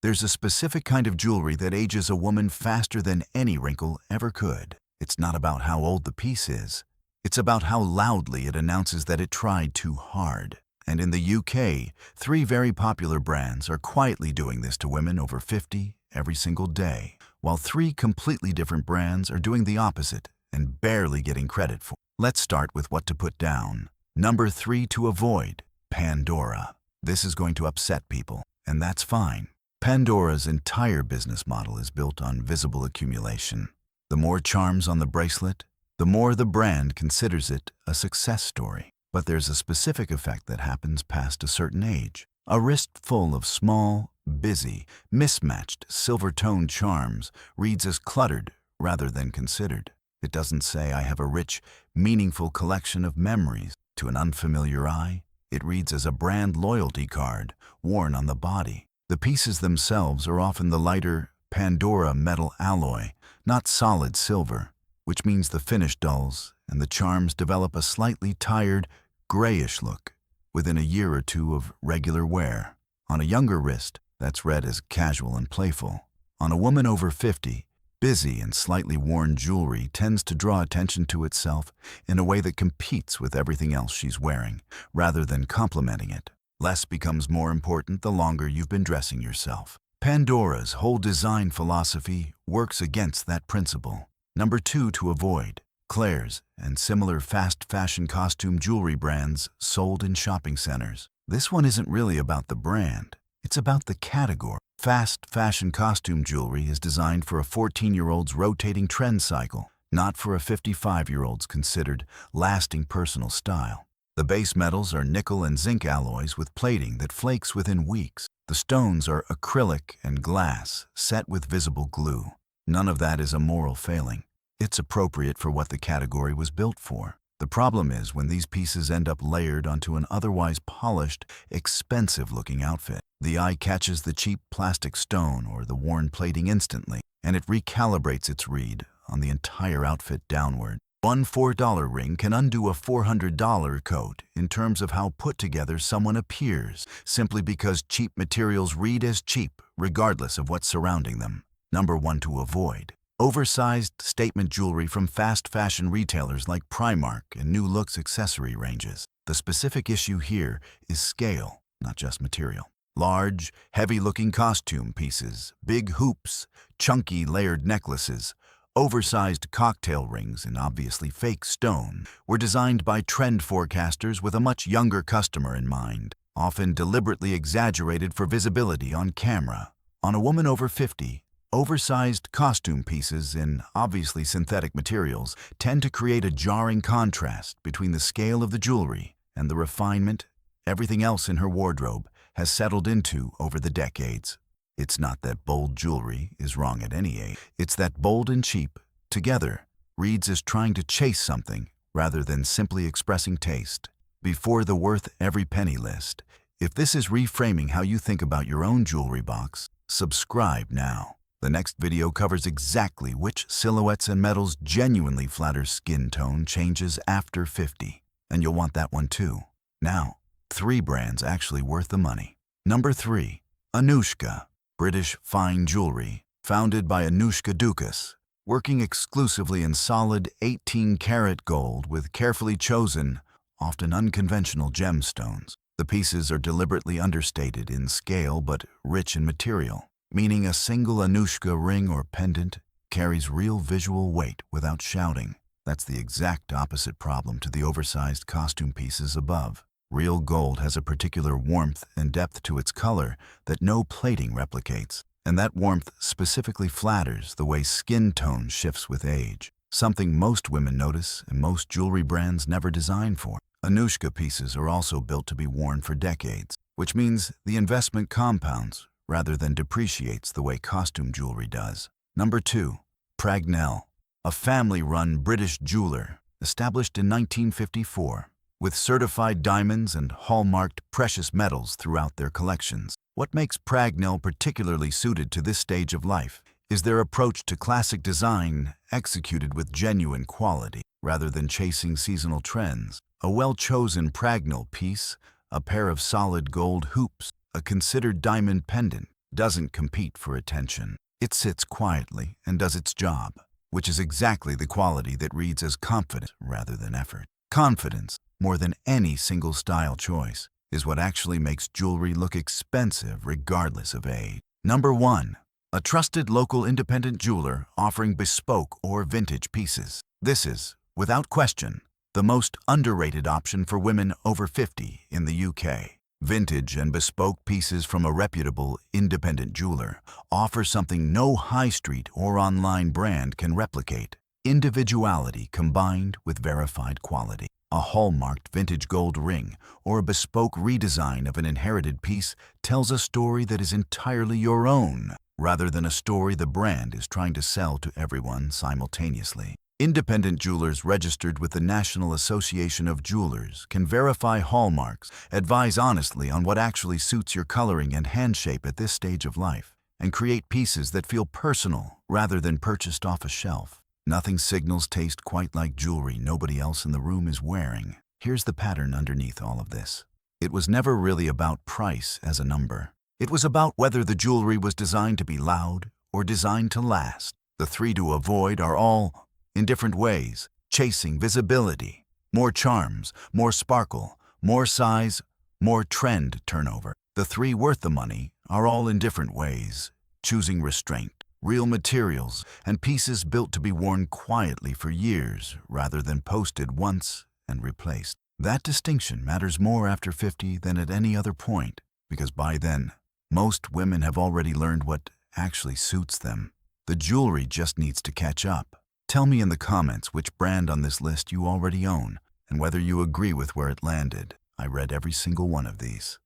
There's a specific kind of jewelry that ages a woman faster than any wrinkle ever could. It's not about how old the piece is. It's about how loudly it announces that it tried too hard. And in the UK, 3 very popular brands are quietly doing this to women over 50 every single day, while 3 completely different brands are doing the opposite and barely getting credit for. Let's start with what to put down. Number 3 to avoid, Pandora. This is going to upset people, and that's fine. Pandora's entire business model is built on visible accumulation. The more charms on the bracelet, the more the brand considers it a success story. But there's a specific effect that happens past a certain age. A wrist full of small, busy, mismatched silver-toned charms reads as cluttered rather than considered. It doesn't say, "I have a rich, meaningful collection of memories." To an unfamiliar eye, it reads as a brand loyalty card worn on the body. The pieces themselves are often the lighter Pandora metal alloy, not solid silver, which means the finish dulls and the charms develop a slightly tired, grayish look within a year or 2 of regular wear. On a younger wrist, that's read as casual and playful. On a woman over 50, busy and slightly worn jewelry tends to draw attention to itself in a way that competes with everything else she's wearing, rather than complementing it. Less becomes more important the longer you've been dressing yourself. Pandora's whole design philosophy works against that principle. Number 2 to avoid, Claire's and similar fast fashion costume jewelry brands sold in shopping centers. This one isn't really about the brand, it's about the category. Fast fashion costume jewelry is designed for a 14-year-old's rotating trend cycle, not for a 55-year-old's considered lasting personal style. The base metals are nickel and zinc alloys with plating that flakes within weeks. The stones are acrylic and glass, set with visible glue. None of that is a moral failing. It's appropriate for what the category was built for. The problem is when these pieces end up layered onto an otherwise polished, expensive-looking outfit. The eye catches the cheap plastic stone or the worn plating instantly, and it recalibrates its read on the entire outfit downward. One $4 ring can undo a $400 coat in terms of how put together someone appears, simply because cheap materials read as cheap, regardless of what's surrounding them. Number 1 to avoid, oversized statement jewelry from fast fashion retailers like Primark and New Looks accessory ranges. The specific issue here is scale, not just material. Large, heavy-looking costume pieces, big hoops, chunky layered necklaces, oversized cocktail rings and obviously fake stone were designed by trend forecasters with a much younger customer in mind, often deliberately exaggerated for visibility on camera. On a woman over 50, oversized costume pieces in obviously synthetic materials tend to create a jarring contrast between the scale of the jewelry and the refinement everything else in her wardrobe has settled into over the decades. It's not that bold jewelry is wrong at any age. It's that bold and cheap, together, reads as trying to chase something rather than simply expressing taste. Before the worth every penny list, if this is reframing how you think about your own jewelry box, subscribe now. The next video covers exactly which silhouettes and metals genuinely flatter skin tone changes after 50. And you'll want that one too. Now, 3 brands actually worth the money. Number 3, Anuschka. British fine jewelry, founded by Anuschka Dukas, working exclusively in solid 18-karat gold with carefully chosen, often unconventional gemstones. The pieces are deliberately understated in scale but rich in material, meaning a single Anuschka ring or pendant carries real visual weight without shouting. That's the exact opposite problem to the oversized costume pieces above. Real gold has a particular warmth and depth to its color that no plating replicates, and that warmth specifically flatters the way skin tone shifts with age, something most women notice and most jewelry brands never design for. Anuschka pieces are also built to be worn for decades, which means the investment compounds rather than depreciates the way costume jewelry does. Number 2, Pragnell, a family-run British jeweler established in 1954. With certified diamonds and hallmarked precious metals throughout their collections. What makes Pragnell particularly suited to this stage of life is their approach to classic design executed with genuine quality, rather than chasing seasonal trends. A well-chosen Pragnell piece, a pair of solid gold hoops, a considered diamond pendant, doesn't compete for attention. It sits quietly and does its job, which is exactly the quality that reads as confidence rather than effort. Confidence, more than any single style choice, is what actually makes jewelry look expensive regardless of age. Number 1. A trusted local independent jeweler offering bespoke or vintage pieces. This is, without question, the most underrated option for women over 50 in the UK. Vintage and bespoke pieces from a reputable independent jeweler offer something no high street or online brand can replicate: individuality combined with verified quality. A hallmarked vintage gold ring or a bespoke redesign of an inherited piece tells a story that is entirely your own, rather than a story the brand is trying to sell to everyone simultaneously. Independent jewelers registered with the National Association of Jewelers can verify hallmarks, advise honestly on what actually suits your coloring and hand shape at this stage of life, and create pieces that feel personal rather than purchased off a shelf. Nothing signals taste quite like jewelry nobody else in the room is wearing. Here's the pattern underneath all of this. It was never really about price as a number. It was about whether the jewelry was designed to be loud or designed to last. The three to avoid are all, in different ways, chasing visibility. More charms, more sparkle, more size, more trend turnover. The three worth the money are all in different ways, choosing restraint, real materials, and pieces built to be worn quietly for years rather than posted once and replaced. That distinction matters more after 50 than at any other point, because by then, most women have already learned what actually suits them. The jewelry just needs to catch up. Tell me in the comments which brand on this list you already own and whether you agree with where it landed. I read every single one of these.